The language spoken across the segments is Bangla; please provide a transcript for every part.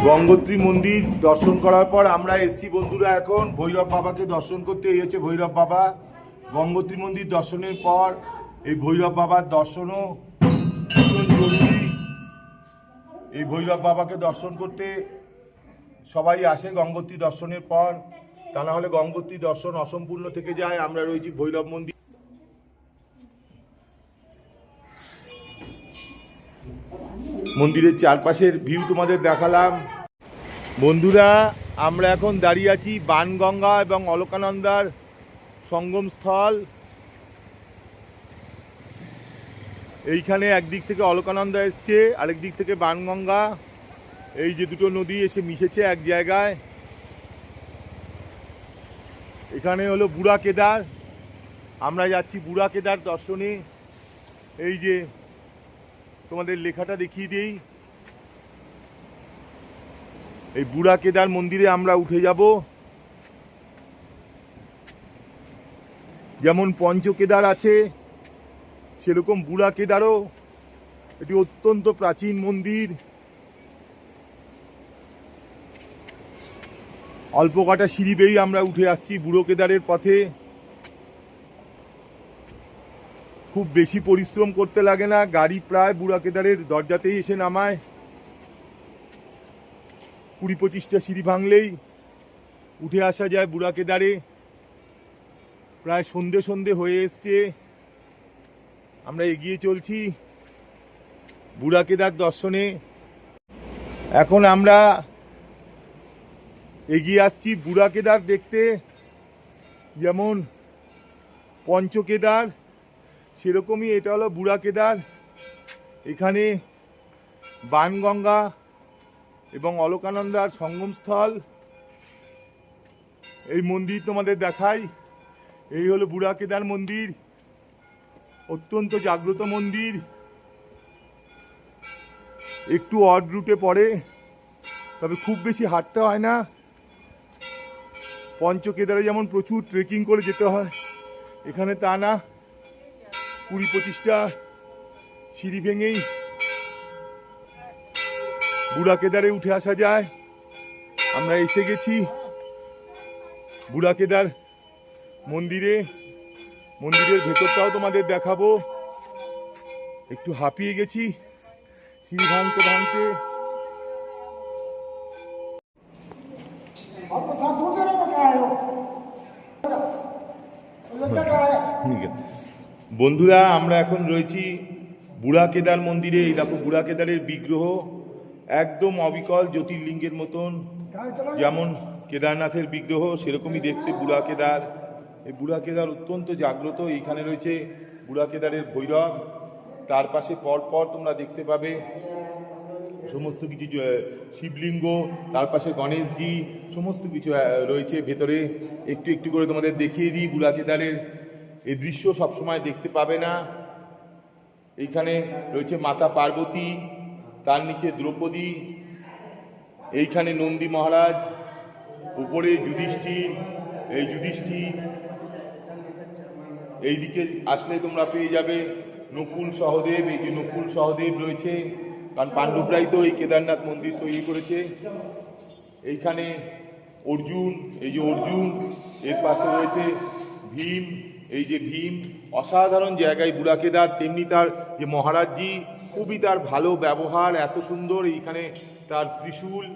গঙ্গোত্রী মন্দির দর্শন করার পর আমরা এসছি বন্ধুরা এখন ভৈরব বাবাকে দর্শন করতে। এই হচ্ছে ভৈরব বাবা। গঙ্গোত্রী মন্দির দর্শনের পর এই ভৈরব বাবার দর্শনও ভীষণ জরুরি। এই ভৈরব বাবাকে দর্শন করতে সবাই আসে গঙ্গোত্রী দর্শনের পর, তা না হলে গঙ্গোত্রী দর্শন অসম্পূর্ণ থেকে যায়। আমরা রয়েছি ভৈরব মন্দির। মন্দিরের চারপাশের ভিউ তোমাদের দেখালাম বন্ধুরা। আমরা এখন দাঁড়িয়ে আছি বাণগঙ্গা এবং অলকানন্দার সঙ্গমস্থল। এইখানে একদিক থেকে অলকানন্দা এসছে, আরেক দিক থেকে বাণগঙ্গা। এই যে দুটো নদী এসে মিশেছে এক জায়গায়। এখানে হলো বুড়া কেদার। আমরা যাচ্ছি বুড়া কেদার দর্শনে। এই যে তোমাদের লেখাটা দেখিয়ে দিই, এই বুড়া কেদার মন্দিরে আমরা উঠে যাব। যেমন পঞ্চকেদার আছে সেরকম বুড়া কেদারও এটি অত্যন্ত প্রাচীন মন্দির। অল্প কাটা সিঁড়ি বেয়ে আমরা উঠে আসছি বুড়ো কেদারের পথে। খুব বেশি পরিশ্রম করতে লাগে না, গাড়ি প্রায় বুড়া কেদারের দরজাতেই এসে নামায়। 20-25টা সিঁড়ি ভাঙলেই উঠে আসা যায় বুড়া কেদারে। প্রায় সন্ধে সন্ধে হয়ে এসছে, আমরা এগিয়ে চলছি বুড়া কেদার দর্শনে। এখন আমরা এগিয়ে আসছি বুড়া কেদার দেখতে। যেমন পঞ্চকেদার সেরকমই এটা হলো বুড়া কেদার। এখানে বাণগঙ্গা এবং অলকানন্দার সঙ্গমস্থল। এই মন্দির তোমাদের দেখাই। এই হলো বুড়া কেদার মন্দির, অত্যন্ত জাগ্রত মন্দির। একটু অড রুটে পড়ে, তবে খুব বেশি হাঁটতে হয় না। পঞ্চকেদারে যেমন প্রচুর ট্রেকিং করে যেতে হয়, এখানে তা না। 20-25টা সিঁড়ি ভেঙেই বুড়া কেদারে উঠে আসা যায়। আমরা এসে গেছি বুড়া কেদার মন্দিরে। মন্দিরের ভেতরটাও তোমাদের দেখাবো। একটু হাঁপিয়ে গেছি সিঁড়ি ভাঙতে ভাঙতে। বন্ধুরা আমরা এখন রয়েছি বুড়া কেদার মন্দিরে। এই দেখো বুড়া কেদারের বিগ্রহ একদম অবিকল জ্যোতির্লিঙ্গের মতন। যেমন কেদারনাথের বিগ্রহ সেরকমই দেখতে বুড়া কেদার। এই বুড়া কেদার অত্যন্ত জাগ্রত। এইখানে রয়েছে বুড়া কেদারের ভৈরব, তার পাশে পরপর তোমরা দেখতে পাবে সমস্ত কিছু শিবলিঙ্গ, তার পাশে গণেশজি, সমস্ত কিছু রয়েছে ভেতরে। একটু একটু করে তোমাদের দেখিয়ে দিই। বুড়া কেদারের এই দৃশ্য সবসময় দেখতে পাবে না। এইখানে রয়েছে মাতা পার্বতী, তার নিচে দ্রৌপদী, এইখানে নন্দী মহারাজ, উপরে যুধিষ্ঠির। এই যুধিষ্ঠির এইদিকে আসলে তোমরা পেয়ে যাবে নকুল সহদেব। এই যে নকুল সহদেব রয়েছে, কারণ পাণ্ডবরাই তো এই কেদারনাথ মন্দির তৈরি করেছে। এইখানে অর্জুন, এই যে অর্জুন, এর পাশে রয়েছে ভীম। এই যে ভীম, অসাধারণ জায়গায় বুড়া কেদার। তেমনি তার যে মহারাজজি, খুবই তার ভালো ব্যবহার, এত সুন্দর। এইখানে তার ত্রিশূল,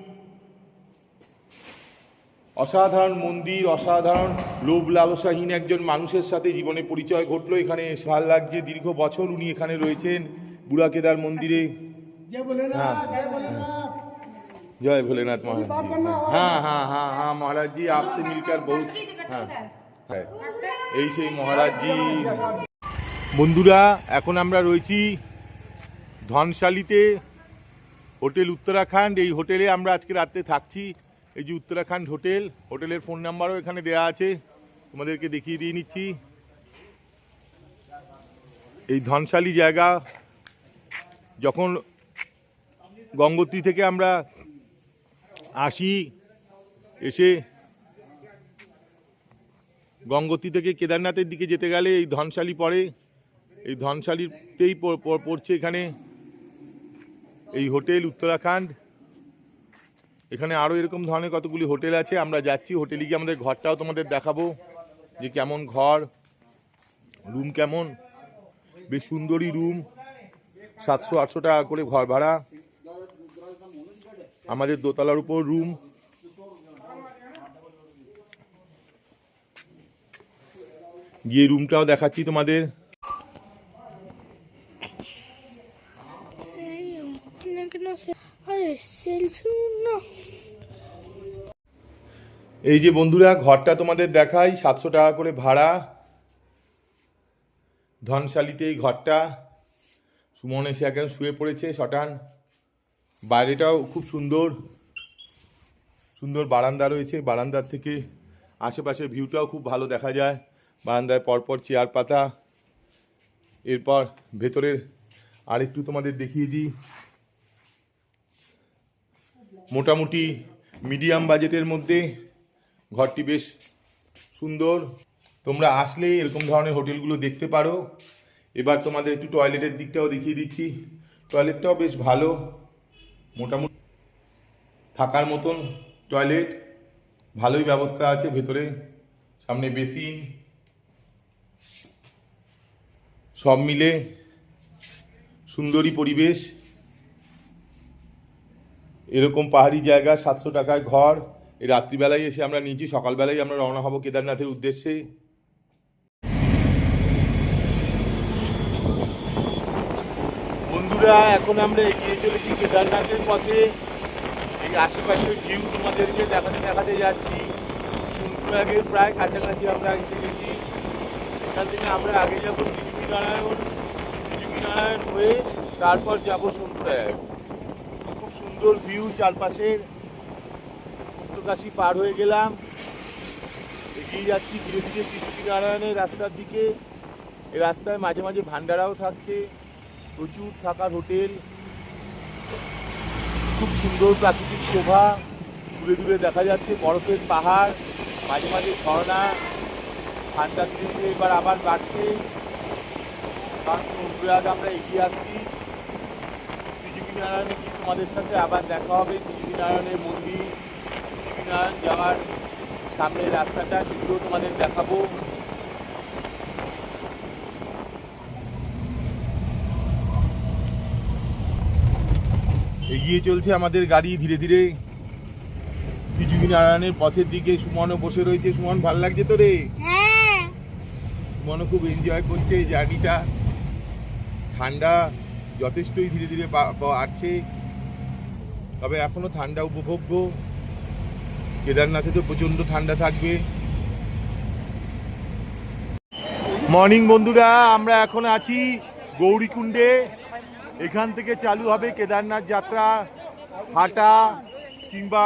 অসাধারণ মন্দির, অসাধারণ। লোভ লালসাহীন একজন মানুষের সাথে জীবনে পরিচয় ঘটলো এখানে। ভালো লাগছে, দীর্ঘ বছর উনি এখানে রয়েছেন বুড়া কেদার মন্দিরে। জয় ভোলেনাথ মহারাজ। হ্যাঁ হ্যাঁ হ্যাঁ হ্যাঁ মহারাজ জি, आपसे मिलकर बहुत। হ্যাঁ হ্যাঁ, এই সেই মহারাজ জি। বন্ধুরা এখন আমরা রয়েছি ধনশালিতে, হোটেল উত্তরাখণ্ড। এই হোটেলে আমরা আজকে রাত্রে থাকছি। এই যে উত্তরাখণ্ড হোটেল, হোটেলের ফোন নাম্বারও এখানে দেয়া আছে, তোমাদেরকে দেখিয়ে দিয়ে নিচ্ছি। এই ধনশালি জায়গা, যখন গঙ্গোত্রী থেকে আমরা আসি, এসে গঙ্গোত্রী থেকে কেদারনাথের দিকে যেতে গেলে এই ধনশালি পড়ে। এই ধনশালিতেই পড়ছে এখানে এই হোটেল উত্তরাখণ্ড। এখানে আরও এরকম ধরনের কতগুলি হোটেল আছে। আমরা যাচ্ছি হোটেলে গিয়ে আমাদের ঘরটাও তোমাদের দেখাবো যে কেমন ঘর, রুম কেমন। বেশ সুন্দরী রুম, 700-800 টাকা করে ঘর ভাড়া। আমাদের দোতলার উপর রুম। গিয়ে রুমটাও দেখাচ্ছি তোমাদের। এই যে বন্ধুরা ঘরটা তোমাদের দেখাই, 700 টাকা করে ভাড়া। ধনশালিতে এই ঘরটা। সুমন এসে একদম শুয়ে পড়েছে শটান। বাইরেটাও খুব সুন্দর, সুন্দর বারান্দা রয়েছে। বারান্দার থেকে আশেপাশের ভিউটাও খুব ভালো দেখা যায়। বারান্দায় পরপর চেয়ার পাতা। এরপর ভেতরের আরেকটু তোমাদের দেখিয়ে দিই। মোটামুটি মিডিয়াম বাজেটের মধ্যে ঘরটি বেশ সুন্দর। তোমরা আসলে এরকম ধরনের হোটেলগুলো দেখতে পারো। এবার তোমাদের একটু টয়লেটের দিকটাও দেখিয়ে দিচ্ছি। টয়লেটটাও বেশ ভালো, মোটামুটি থাকার মতন টয়লেট, ভালোই ব্যবস্থা আছে ভেতরে। সামনে বেসিন, সব মিলে সুন্দরী পরিবেশ। এরকম পাহাড়ি জায়গা, 700 টাকায় ঘর। এই রাত্রিবেলায় এসে আমরা নিয়েছি, সকালবেলায় আমরা রওনা হব কেদারনাথের উদ্দেশ্যে। বন্ধুরা এখন আমরা এগিয়ে চলেছি কেদারনাথের পথে। এই আশেপাশের ভিউ তোমাদেরকে দেখাতে দেখাতে যাচ্ছি। সোনপ্রয়াগের প্রায় কাছাকাছি আমরা এসে গেছি। এখান থেকে আমরা আগে যাব ত্রিজুগিনারায়ণ হয়ে তারপর যাব সোনপ্রয়াগ। খুব সুন্দর ভিউ চারপাশের। গুপ্তকাশী পার হয়ে গেলাম, এগিয়ে যাচ্ছি ধীরে ধীরে ত্রিজুগিনারায়ণের রাস্তার দিকে। এই রাস্তায় মাঝে মাঝে ভান্ডারাও থাকছে, প্রচুর থাকার হোটেল। খুব সুন্দর প্রাকৃতিক শোভা, দূরে দূরে দেখা যাচ্ছে বরফের পাহাড়, মাঝে মাঝে ঝর্ণা। ঠান্ডা ধীরে ধীরে এবার আবার বাড়ছে, কারণ সোনপ্রয়াগ আমরা এগিয়ে আসছি। ত্রিজুগিনারায়ণে গিয়ে তোমাদের সাথে আবার দেখা হবে। ত্রিজুগিনারায়ণের মন্দির, ত্রিজুগিনারায়ণ যাওয়ার সামনের রাস্তাটা, সেগুলো তোমাদের দেখাবো। এগিয়ে চলছে আমাদের গাড়ি ধীরে ধীরে ত্রিজুগিনারায়ণের পথের দিকে। সুমনও বসে রয়েছে। সুমন, ভালো লাগছে তো রে? সুমনও খুব এনজয় করছে এই জার্নিটা। ঠান্ডা যথেষ্টই ধীরে ধীরে বাড়ছে, তবে এখনো ঠান্ডা উপভোগ্য। কেদারনাথে তো প্রচণ্ড ঠান্ডা থাকবে। মর্নিং বন্ধুরা, আমরা এখন আছি গৌরীকুণ্ডে। এখান থেকে চালু হবে কেদারনাথ যাত্রা। হাঁটা কিংবা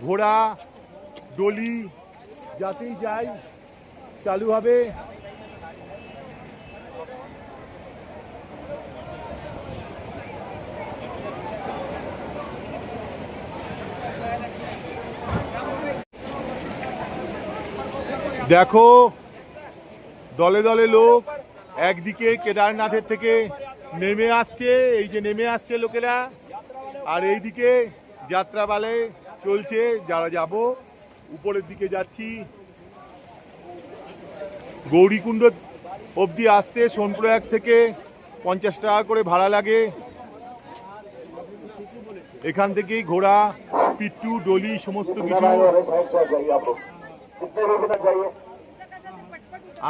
ঘোড়া, ডলি, যাতেই যাই চালু হবে। দেখো দলে দলে লোক একদিকে কেদারনাথের থেকে নেমে আসছে, এই যে নেমে আসছে লোকেরা, আর এইদিকে যাত্রাপালে চলছে। যারা যাব উপরের দিকে যাচ্ছি। গৌরীকুণ্ড অবধি আসতে সোনপ্রয়াগ থেকে 50 টাকা করে ভাড়া লাগে। এখান থেকেই ঘোড়া, পিট্টু, ডলি সমস্ত কিছু।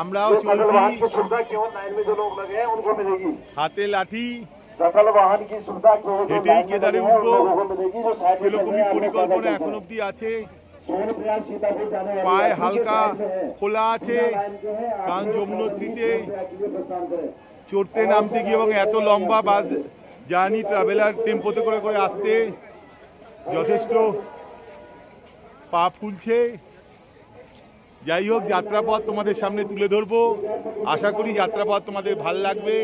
আমরাও চলছি, হাতে লাঠি, হেঁটেই কেদারে উঠবো সেরকমই পরিকল্পনা এখন অব্দি আছে। পায়ে হালকা খোলা আছে, কারণ যমুনোত্রীতে চড়তে নামতে গিয়ে এবং এত লম্বা বাস জার্নি ট্রাভেলার টেম্পোতে করে করে আসতে যথেষ্ট পা ফুলছে। যাই হোক, যাত্রাপথ তোমাদের সামনে তুলে ধরবো। আশা করি যাত্রাপথ তোমাদের ভাল লাগবে।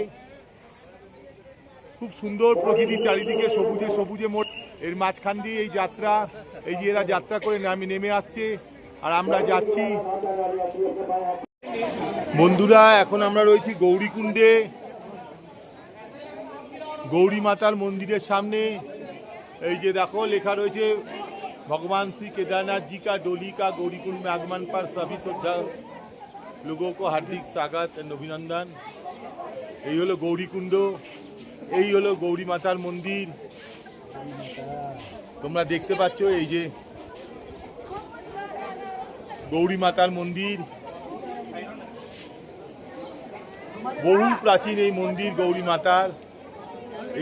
খুব সুন্দর প্রকৃতি চারিদিকে, সবুজে সবুজে মোট। এর মাঝখান দিয়ে এই যাত্রা, এই যে এরা যাত্রা করে নেমে আসছে আর আমরা যাচ্ছি। বন্ধুরা, এখন আমরা রয়েছি গৌরীকুণ্ডে, গৌরী মাতার মন্দিরের সামনে। এই যে দেখো লেখা রয়েছে भगवान श्री केदारनाथ जी का डोली का गौरीकुंड में आगमन पर सभी श्रद्धा लोगों को हार्दिक स्वागत एंड अभिनंदन। এই হলো গৌরীকুণ্ড, এই হলো গৌরী মাতার মন্দির। তোমরা দেখতে পাচ্ছ এই যে গৌরী মাতার মন্দির, বহু প্রাচীন এই মন্দির গৌরী মাতার।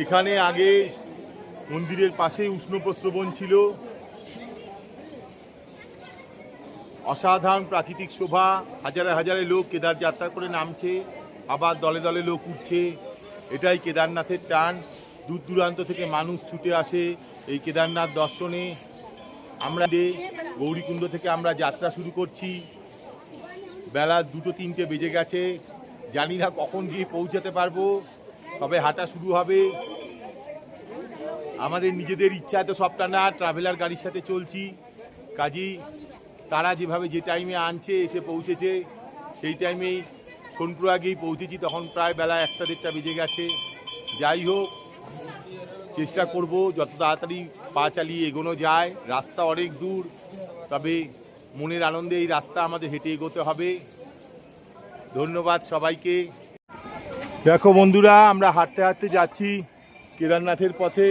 এখানে আগে মন্দিরের পাশেই উষ্ণ প্রস্রবণ ছিল। অসাধারণ প্রাকৃতিক শোভা, হাজারে হাজারে লোক কেদার যাত্রা করে নামছে, আবার দলে দলে লোক উঠছে। এটাই কেদারনাথের টান। দূর দূরান্ত থেকে মানুষ ছুটে আসে এই কেদারনাথ দর্শনে। আমরা গৌরীকুণ্ড থেকে আমরা যাত্রা শুরু করছি। বেলা 2-3টে বেজে গেছে, জানি না কখন গিয়ে পৌঁছাতে পারবো, তবে হাঁটা শুরু হবে। আমাদের নিজেদের ইচ্ছায় তো সবটা না, ট্রাভেলার গাড়ির সাথে চলছি, কাজেই তারা যেভাবে যে টাইমে আনছে এসে পৌঁছেছে সেই টাইমেই সোনপুর আগেই পৌঁছেছি, তখন প্রায় বেলা 1-1:30 বেজে গেছে। যাই হোক, চেষ্টা করব যত তাড়াতাড়ি পা চালিয়ে এগোনো যায়। রাস্তা অনেক দূর, তবে মনের আনন্দে এই রাস্তা আমাদের হেঁটে এগোতে হবে। ধন্যবাদ সবাইকে। দেখো বন্ধুরা, আমরা হাঁটতে হাঁটতে যাচ্ছি কেদারনাথের পথে।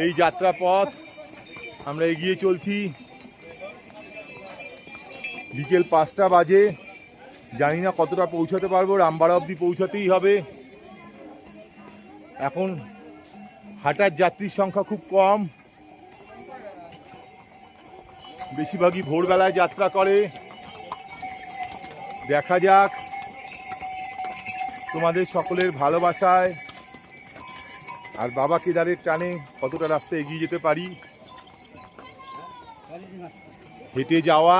এই যাত্রা পথ আমরা এগিয়ে চলছি। বিকেল 5টা বাজে, জানি না কতটা পৌঁছাতে পারবো। রামবাড়া অবধি পৌঁছাতেই হবে। এখন হাঁটার যাত্রীর সংখ্যা খুব কম, বেশিরভাগই ভোরবেলায় যাত্রা করে। দেখা যাক তোমাদের সকলের ভালোবাসায় আর বাবা কেদারের টানে কতটা রাস্তা এগিয়ে যেতে পারি। হেঁটে যাওয়া,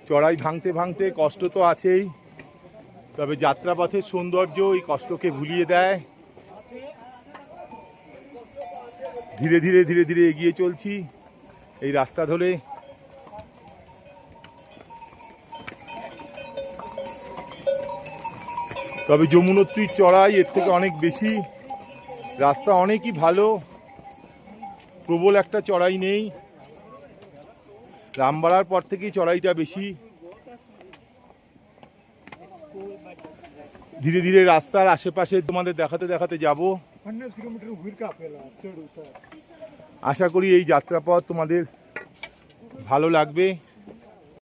চড়াই ভাঙতে ভাঙতে কষ্ট তো আছেই, তবে যাত্রাপথের সৌন্দর্য এই কষ্টকে ভুলিয়ে দেয়। ধীরে ধীরে ধীরে ধীরে এগিয়ে চলছি এই রাস্তা ধরে। তবে যমুনোত্রীর চড়াই এর থেকে অনেক বেশি। রাস্তা অনেকই ভালো, প্রবল একটা চড়াই নেই। রামবাড়ার পর থেকেই চড়াইটা বেশি। ধীরে ধীরে রাস্তার আশেপাশে তোমাদের দেখাতে দেখাতে যাব। আশা করি এই যাত্রাপথ তোমাদের ভালো লাগবে।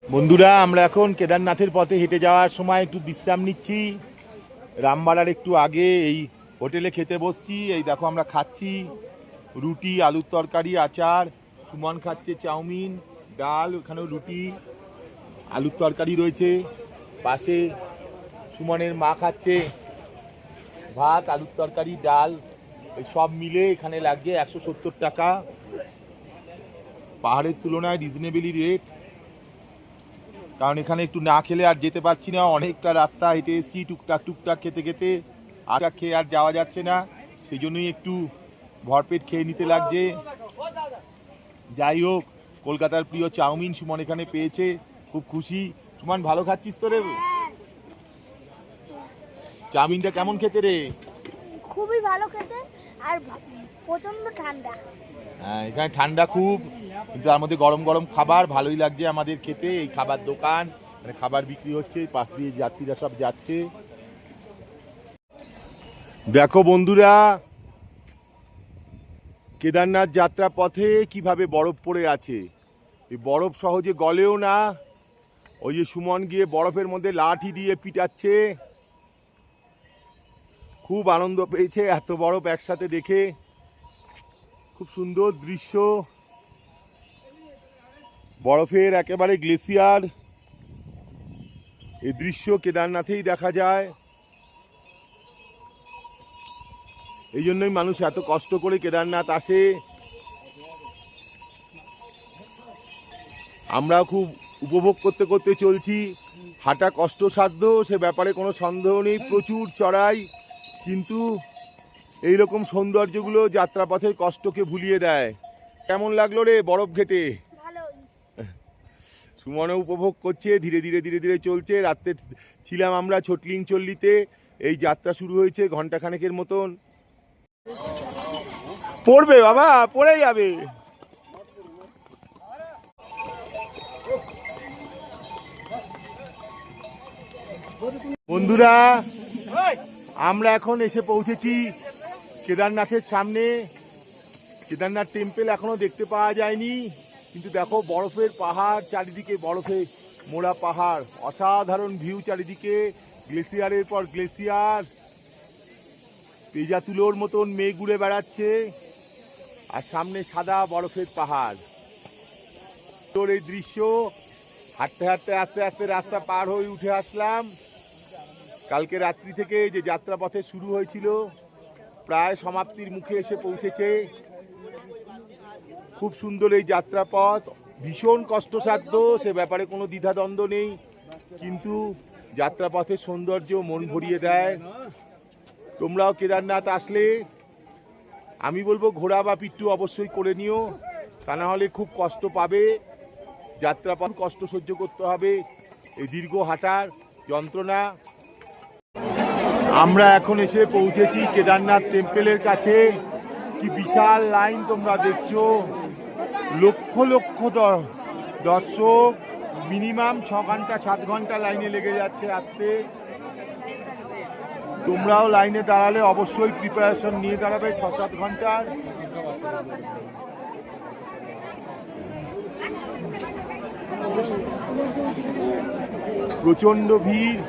বন্ধুরা, আমরা এখন কেদারনাথের পথে হেঁটে যাওয়ার সময় একটু বিশ্রাম নিচ্ছি। রামবাড়ার একটু আগে এই হোটেলে খেতে বসছি। এই দেখো আমরা খাচ্ছি রুটি, আলুর তরকারি, আচার। সুমন খাচ্ছে চাউমিন, ডাল, ওখানেও রুটি, আলুর তরকারি রয়েছে। পাশে সুমনের মা খাচ্ছে ভাত, আলুর তরকারি, ডাল। এই সব মিলে এখানে লাগছে 170 টাকা। পাহাড়ের তুলনায় রিজনেবলি রেট, কারণ এখানে একটু না খেলে আর যেতে পারছি না। অনেকটা রাস্তা হেঁটে এসেছি, টুকটাক টুকটাক খেতে খেতে। আর খেয়ে আর যাওয়া যাচ্ছে না, সেই জন্যই একটু ভরপেট খেয়ে নিতে লাগছে। যাই হোক, কলকাতার প্রিয় চাউমিন সুমন এখানে পেয়েছে, খুব খুশি। সুমন, ভালো খাচ্ছিস তো রে? চাউমিনটা কেমন খেতে রে? খুবই ভালো খেতে, আর প্রচন্ড ঠান্ডা। হ্যাঁ, এখানে ঠান্ডা খুব, কিন্তু তার মধ্যে গরম গরম খাবার ভালোই লাগছে আমাদের খেতে। এই খাবার দোকান, মানে খাবার বিক্রি হচ্ছে, পাশ দিয়ে যাত্রীরা সব যাচ্ছে। দেখো বন্ধুরা, কেদারনাথ যাত্রা পথে কিভাবে বরফ পড়ে আছে। এই বরফ সহজে গলেও না। ওই যে সুমন গিয়ে বরফের মধ্যে লাঠি দিয়ে পিটাচ্ছে, খুব আনন্দ পেয়েছে এত বরফ একসাথে দেখে। খুব সুন্দর দৃশ্য, বরফের একেবারে গ্লেসিয়ার। এই দৃশ্য কেদারনাথেই দেখা যায়। এই জন্যই মানুষ এত কষ্ট করে কেদারনাথ আসে। আমরা খুব উপভোগ করতে করতে চলছি। হাঁটা কষ্টসাধ্য, সে ব্যাপারে কোনো সন্দেহ নেই। প্রচুর চড়াই, কিন্তু এইরকম সৌন্দর্যগুলো যাত্রাপথের কষ্টকে ভুলিয়ে দেয়। কেমন লাগলো রে বরফ ঘেটে? সুমনও উপভোগ করছে, ধীরে ধীরে ধীরে ধীরে চলছে। রাত্রে ছিলাম আমরা ছোটলিং চল্লিতে। এই যাত্রা শুরু হয়েছে ঘন্টাখানেকের মতন। পড়বে বাবা, পড়ে যাবে। বন্ধুরা, আমরা এখন এসে পৌঁছেছি কেদারনাথের সামনে। কেদারনাথ টেম্পল এখনো দেখতে পাওয়া যায়নি, কিন্তু দেখো বরফের পাহাড়, চারিদিকে বরফে মোড়া পাহাড়, অসাধারণ ভিউ চারিদিকে, গ্লেসিয়ারের পর গ্লেসিয়ার, পেজা তুলোর মতন মেঘ উড়ে বেড়াচ্ছে, আর সামনে সাদা বরফের পাহাড়। তোর এই দৃশ্য হাঁটতে হাঁটতে আস্তে আস্তে রাস্তা পার হয়ে উঠে আসলাম। কালকে রাত্রি থেকে যে যাত্রাপথে শুরু হয়েছিল প্রায় সমাপ্তির মুখে এসে পৌঁছেছে। খুব সুন্দর এই যাত্রাপথ, ভীষণ কষ্টসাধ্য, সে ব্যাপারে কোনো দ্বিধাদ্বন্দ্ব নেই, কিন্তু যাত্রাপথের সৌন্দর্য মন ভরিয়ে দেয়। তোমরাও কেদারনাথ আসলে আমি বলবো ঘোড়া বা পিট্টু অবশ্যই করে নিও, তা না হলে খুব কষ্ট পাবে। যাত্রাপথ কষ্ট সহ্য করতে হবে, এই দীর্ঘ হাঁটার যন্ত্রণা। আমরা এখন এসে পৌঁছেছি কেদারনাথ টেম্পলের কাছে। কি বিশাল লাইন তোমরা দেখছো, লক্ষ লক্ষ দর্শক, মিনিমাম 6 ঘন্টা 7 ঘন্টা লাইনে লেগে যাচ্ছে আসতে। তোমরাও লাইনে দাঁড়ালে অবশ্যই প্রিপারেশন নিয়ে দাঁড়াবে 6-7 ঘন্টার। প্রচন্ড ভিড়,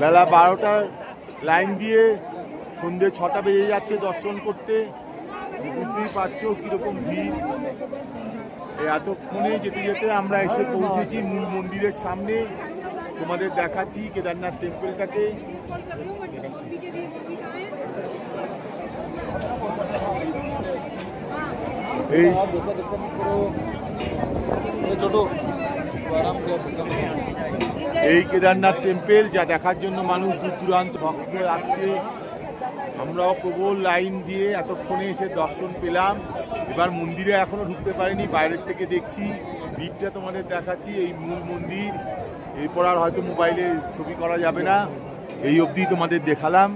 বেলা 12টার লাইন দিয়ে সন্ধ্যে 6টা বেজে যাচ্ছে দর্শন করতে। বুঝতেই পারছো কিরকম ভিড়। এতক্ষণে যেতে যেতে আমরা এসে পৌঁছেছি মূল মন্দিরের সামনে। তোমাদের দেখাচ্ছি কেদারনাথ টেম্পলটাকে। এই কেদারনাথ টেম্পল যা দেখার জন্য মানুষ দূর দূরান্ত ভক্তরা আসছে। আমরাও প্রবল লাইন দিয়ে এতক্ষণে এসে দর্শন পেলাম। এবার মন্দিরে এখনো ঢুকতে পারিনি, বাইরের থেকে দেখছি। ভিড়টা তোমাদের দেখাচ্ছি, এই মূল মন্দির। এরপর আর হয়তো মোবাইলে ছবি করা যাবে না, এই অবধি তোমাদের দেখালাম।